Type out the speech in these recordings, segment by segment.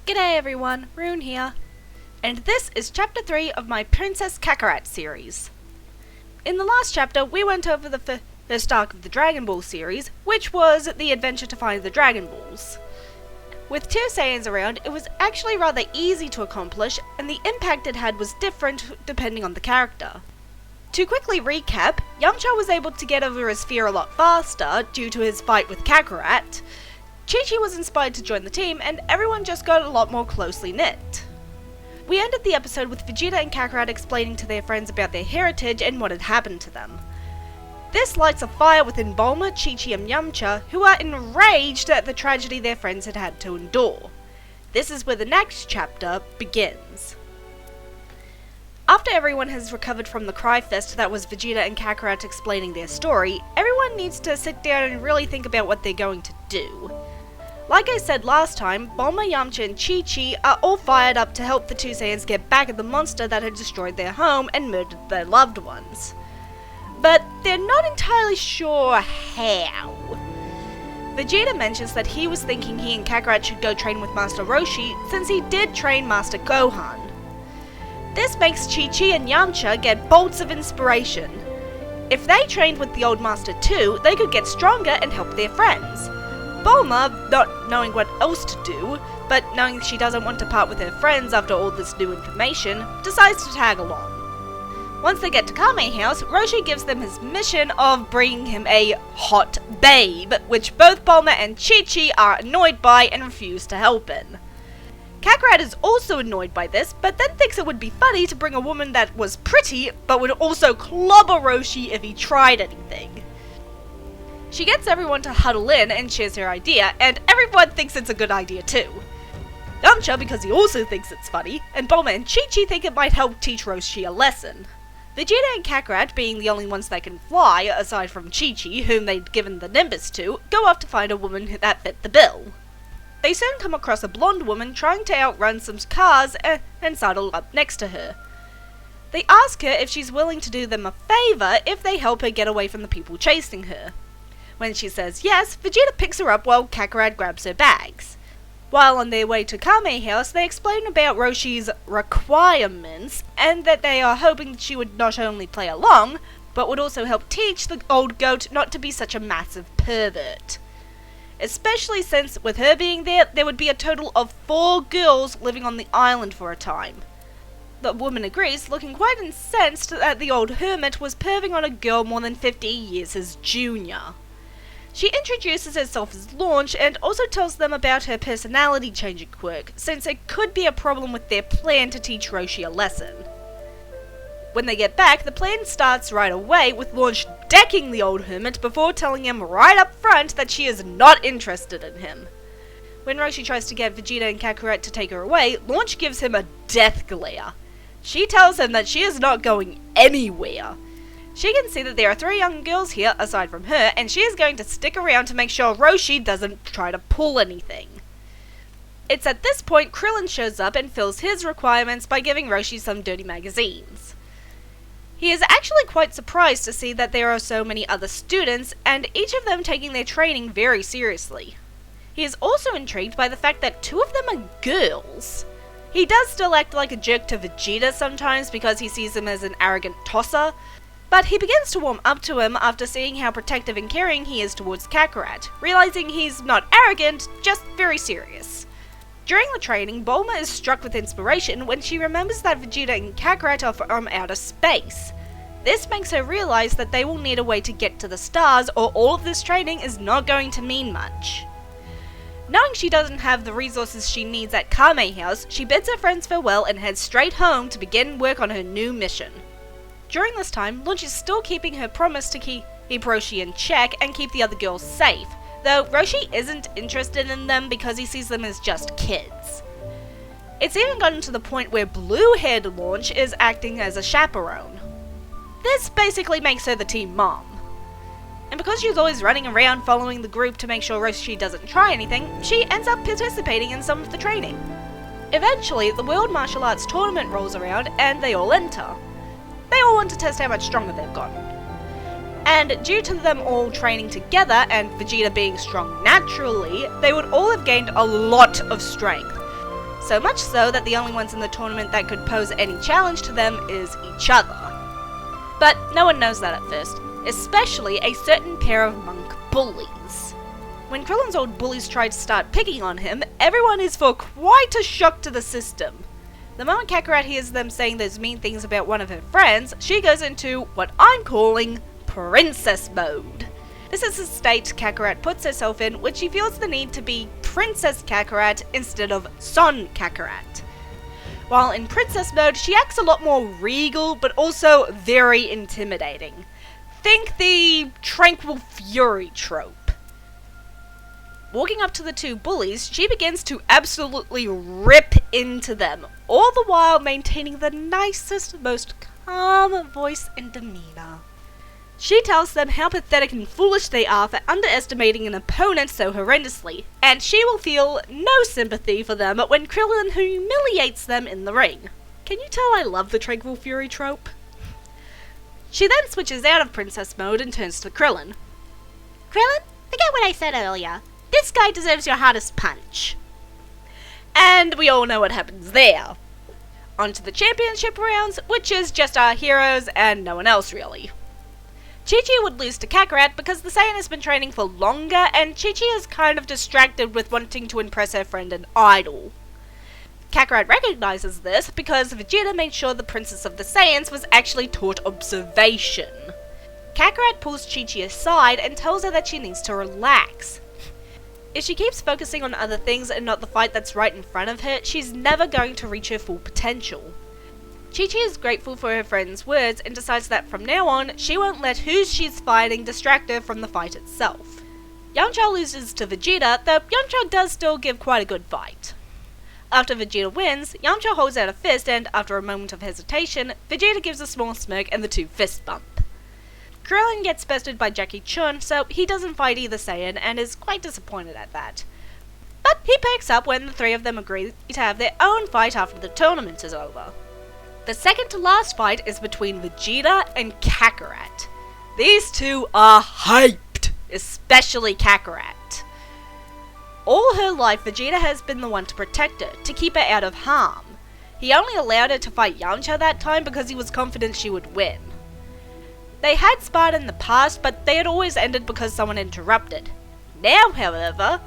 G'day everyone, Rune here, and this is chapter 3 of my Princess Kakarat series. In the last chapter, we went over the first arc of the Dragon Ball series, which was the adventure to find the Dragon Balls. With 2 Saiyans around, it was actually rather easy to accomplish, and the impact it had was different depending on the character. To quickly recap, Yamcha was able to get over his fear a lot faster due to his fight with Kakarat. Chi-Chi was inspired to join the team, and everyone just got a lot more closely knit. We ended the episode with Vegeta and Kakarat explaining to their friends about their heritage and what had happened to them. This lights a fire within Bulma, Chi-Chi and Yamcha, who are enraged at the tragedy their friends had had to endure. This is where the next chapter begins. After everyone has recovered from the cry fest that was Vegeta and Kakarat explaining their story, everyone needs to sit down and really think about what they're going to do. Like I said last time, Bulma, Yamcha and Chi-Chi are all fired up to help the 2 Saiyans get back at the monster that had destroyed their home and murdered their loved ones. But they're not entirely sure how. Vegeta mentions that he was thinking he and Kakarat should go train with Master Roshi since he did train Master Gohan. This makes Chi-Chi and Yamcha get bolts of inspiration. If they trained with the old master too, they could get stronger and help their friends. Bulma, not knowing what else to do, but knowing she doesn't want to part with her friends after all this new information, decides to tag along. Once they get to Kame House, Roshi gives them his mission of bringing him a hot babe, which both Bulma and Chi-Chi are annoyed by and refuse to help in. Kakarat is also annoyed by this, but then thinks it would be funny to bring a woman that was pretty, but would also clobber Roshi if he tried anything. She gets everyone to huddle in and shares her idea, and everyone thinks it's a good idea too. Yamcha because he also thinks it's funny, and Bulma and Chi-Chi think it might help teach Roshi a lesson. Vegeta and Kakarat, being the only ones that can fly, aside from Chi-Chi, whom they'd given the Nimbus to, go off to find a woman that fit the bill. They soon come across a blonde woman trying to outrun some cars and sidle up next to her. They ask her if she's willing to do them a favour if they help her get away from the people chasing her. When she says yes, Vegeta picks her up while Kakarat grabs her bags. While on their way to Kame House, they explain about Roshi's requirements and that they are hoping that she would not only play along, but would also help teach the old goat not to be such a massive pervert. Especially since, with her being there, there would be a total of 4 girls living on the island for a time. The woman agrees, looking quite incensed that the old hermit was perving on a girl more than 50 years his junior. She introduces herself as Launch and also tells them about her personality changing quirk, since it could be a problem with their plan to teach Roshi a lesson. When they get back, the plan starts right away, with Launch decking the old hermit before telling him right up front that she is not interested in him. When Roshi tries to get Vegeta and Kakarat to take her away, Launch gives him a death glare. She tells him that she is not going anywhere. She can see that there are 3 young girls here aside from her, and she is going to stick around to make sure Roshi doesn't try to pull anything. It's at this point Krillin shows up and fills his requirements by giving Roshi some dirty magazines. He is actually quite surprised to see that there are so many other students, and each of them taking their training very seriously. He is also intrigued by the fact that 2 of them are girls. He does still act like a jerk to Vegeta sometimes because he sees him as an arrogant tosser, but he begins to warm up to him after seeing how protective and caring he is towards Kakarat, realizing he's not arrogant, just very serious. During the training, Bulma is struck with inspiration when she remembers that Vegeta and Kakarat are from outer space. This makes her realize that they will need a way to get to the stars, or all of this training is not going to mean much. Knowing she doesn't have the resources she needs at Kame House, she bids her friends farewell and heads straight home to begin work on her new mission. During this time, Launch is still keeping her promise to keep Roshi in check and keep the other girls safe, though Roshi isn't interested in them because he sees them as just kids. It's even gotten to the point where blue-haired Launch is acting as a chaperone. This basically makes her the team mom. And because she's always running around following the group to make sure Roshi doesn't try anything, she ends up participating in some of the training. Eventually, the World Martial Arts Tournament rolls around and they all enter. They all want to test how much stronger they've gotten. And due to them all training together and Vegeta being strong naturally, they would all have gained a lot of strength. So much so that the only ones in the tournament that could pose any challenge to them is each other. But no one knows that at first, especially a certain pair of monk bullies. When Krillin's old bullies try to start picking on him, everyone is for quite a shock to the system. The moment Kakarat hears them saying those mean things about one of her friends, she goes into what I'm calling princess mode. This is a state Kakarat puts herself in when she feels the need to be Princess Kakarat instead of Son Kakarat. While in princess mode, she acts a lot more regal, but also very intimidating. Think the Tranquil Fury trope. Walking up to the two bullies, she begins to absolutely rip into them, all the while maintaining the nicest, most calm voice and demeanor. She tells them how pathetic and foolish they are for underestimating an opponent so horrendously, and she will feel no sympathy for them when Krillin humiliates them in the ring. Can you tell I love the Tranquil Fury trope? She then switches out of princess mode and turns to Krillin. Krillin, forget what I said earlier. This guy deserves your hardest punch. And we all know what happens there. On to the championship rounds, which is just our heroes and no one else really. Chi-Chi would lose to Kakarat because the Saiyan has been training for longer and Chi-Chi is kind of distracted with wanting to impress her friend and idol. Kakarat recognizes this because Vegeta made sure the Princess of the Saiyans was actually taught observation. Kakarat pulls Chi-Chi aside and tells her that she needs to relax. If she keeps focusing on other things and not the fight that's right in front of her, she's never going to reach her full potential. Chi-Chi is grateful for her friend's words and decides that from now on, she won't let who she's fighting distract her from the fight itself. Yamcha loses to Vegeta, though Yamcha does still give quite a good fight. After Vegeta wins, Yamcha holds out a fist and, after a moment of hesitation, Vegeta gives a small smirk and the two fist bump. Krillin gets bested by Jackie Chun, so he doesn't fight either Saiyan and is quite disappointed at that. But he perks up when the three of them agree to have their own fight after the tournament is over. The second to last fight is between Vegeta and Kakarat. These two are hyped, especially Kakarat. All her life, Vegeta has been the one to protect her, to keep her out of harm. He only allowed her to fight Yamcha that time because he was confident she would win. They had sparred in the past, but they had always ended because someone interrupted. Now, however,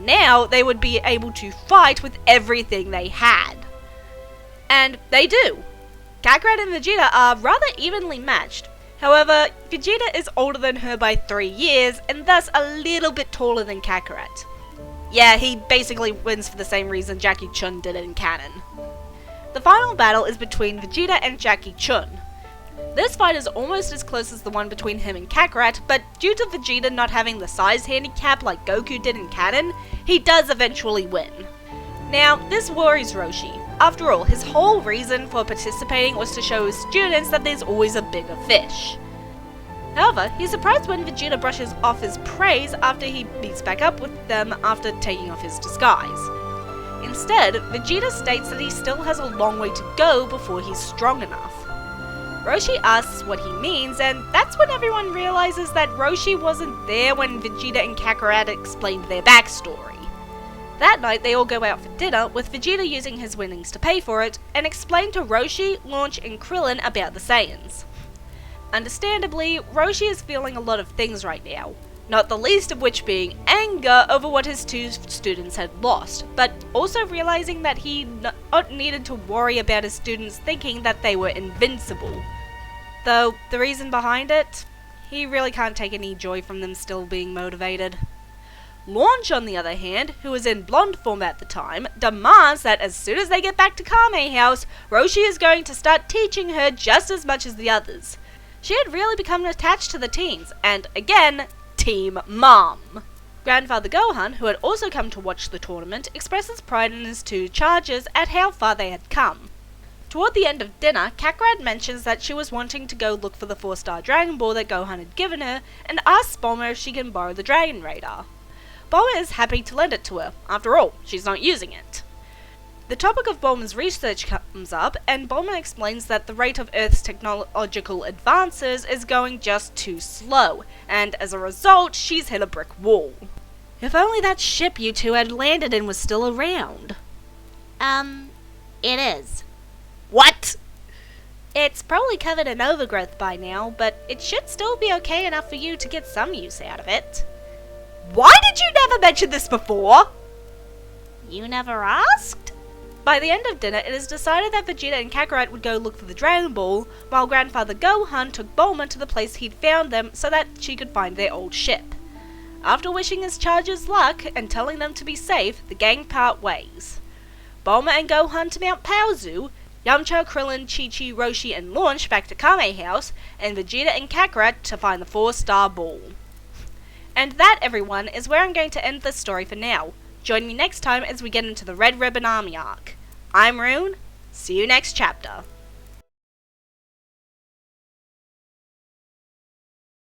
they would be able to fight with everything they had. And they do. Kakarat and Vegeta are rather evenly matched. However, Vegeta is older than her by 3 years, and thus a little bit taller than Kakarat. Yeah, he basically wins for the same reason Jackie Chun did in canon. The final battle is between Vegeta and Jackie Chun. This fight is almost as close as the one between him and Kakarat, but due to Vegeta not having the size handicap like Goku did in canon, he does eventually win. Now, this worries Roshi. After all, his whole reason for participating was to show his students that there's always a bigger fish. However, he's surprised when Vegeta brushes off his praise after he meets back up with them after taking off his disguise. Instead, Vegeta states that he still has a long way to go before he's strong enough. Roshi asks what he means, and that's when everyone realizes that Roshi wasn't there when Vegeta and Kakarat explained their backstory. That night they all go out for dinner, with Vegeta using his winnings to pay for it, and explain to Roshi, Launch and Krillin about the Saiyans. Understandably, Roshi is feeling a lot of things right now, not the least of which being anger over what his two students had lost, but also realizing that he not needed to worry about his students thinking that they were invincible. Though, the reason behind it, he really can't take any joy from them still being motivated. Launch, on the other hand, who was in blonde form at the time, demands that as soon as they get back to Kame House, Roshi is going to start teaching her just as much as the others. She had really become attached to the teens, and again, Team Mom. Grandfather Gohan, who had also come to watch the tournament, expresses pride in his two charges at how far they had come. Toward the end of dinner, Kakarat mentions that she was wanting to go look for the 4-star Dragon Ball that Gohan had given her, and asks Bulma if she can borrow the Dragon Radar. Bulma is happy to lend it to her. After all, she's not using it. The topic of Bulma's research comes up, and Bulma explains that the rate of Earth's technological advances is going just too slow, and as a result, she's hit a brick wall. If only that ship you two had landed in was still around. It is. What? It's probably covered in overgrowth by now, but it should still be okay enough for you to get some use out of it. Why did you never mention this before? You never asked? By the end of dinner, it is decided that Vegeta and Kakarat would go look for the Dragon Ball, while Grandfather Gohan took Bulma to the place he'd found them so that she could find their old ship. After wishing his chargers luck and telling them to be safe, the gang part ways. Bulma and Gohan to Mount Paozu, Yamcha, Krillin, Chi-Chi, Roshi and Launch back to Kame House, and Vegeta and Kakarat to find the 4-star ball. And that, everyone, is where I'm going to end this story for now. Join me next time as we get into the Red Ribbon Army arc. I'm Rune. See you next chapter.